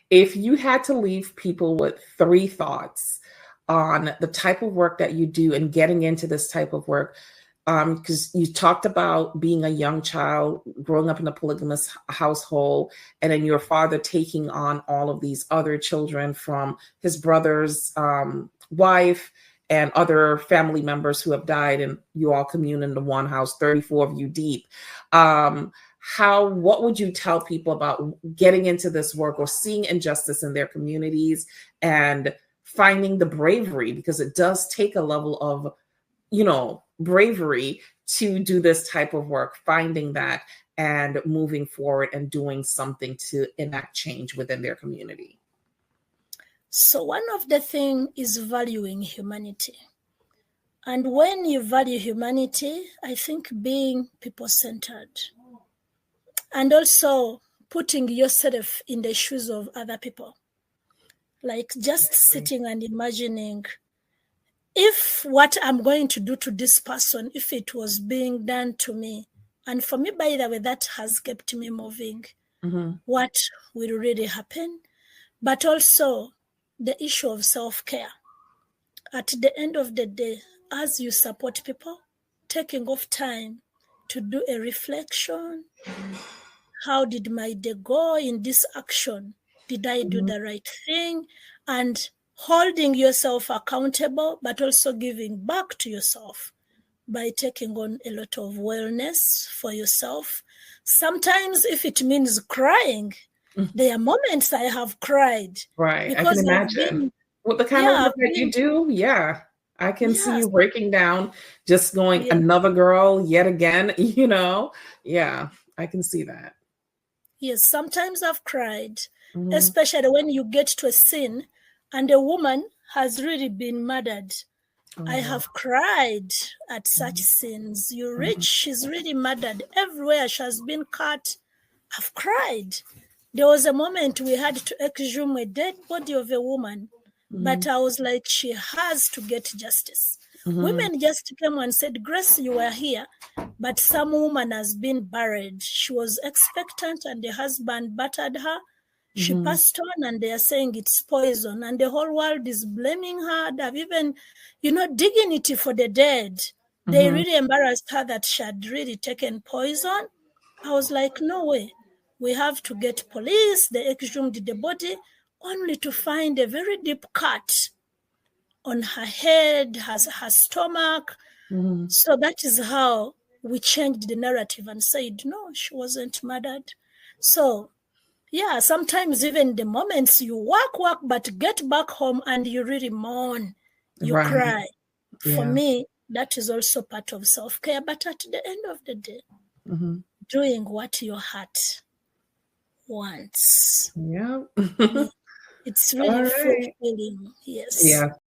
If you had to leave people with 3 thoughts on the type of work that you do and getting into this type of work, because you talked about being a young child, growing up in a polygamous household, and then your father taking on all of these other children from his brother's wife and other family members who have died, and you all commune in the one house, 34 of you deep. What would you tell people about getting into this work or seeing injustice in their communities and finding the bravery? Because it does take a level of, bravery to do this type of work, finding that and moving forward and doing something to enact change within their community. So one of the things is valuing humanity. And when you value humanity, I think being people-centered and also putting yourself in the shoes of other people, like just sitting and imagining if what I'm going to do to this person, if it was being done to me. And for me, by the way, that has kept me moving. What will really happen? But also the issue of self-care. At the end of the day, as you support people, taking off time to do a reflection. How did my day go in this action? Did I do the right thing? And holding yourself accountable, but also giving back to yourself by taking on a lot of wellness for yourself. Sometimes if it means crying, there are moments I have cried. Right, I can imagine. With the kind of work that you do, I can see you breaking down, just going, another girl yet again, I can see that. Yes, sometimes I've cried, especially when you get to a scene and a woman has really been murdered. I have cried at such scenes. You reach, she's really murdered. Everywhere she has been cut, I've cried. There was a moment we had to exhume a dead body of a woman, but I was like, she has to get justice. Women just came and said, Grace, you were here, but some woman has been buried. She was expectant and the husband battered her. She passed on and they are saying it's poison. And the whole world is blaming her. They've even, dignity for the dead. They really embarrassed her that she had really taken poison. I was like, no way. We have to get police. They exhumed the body only to find a very deep cut on her head, her stomach. So that is how we changed the narrative and said, no, she wasn't murdered. So, sometimes even the moments you work, but get back home and you really mourn, you cry. For me, that is also part of self-care. But at the end of the day, doing what your heart wants. Yeah. It's really fulfilling. Yes. Yeah.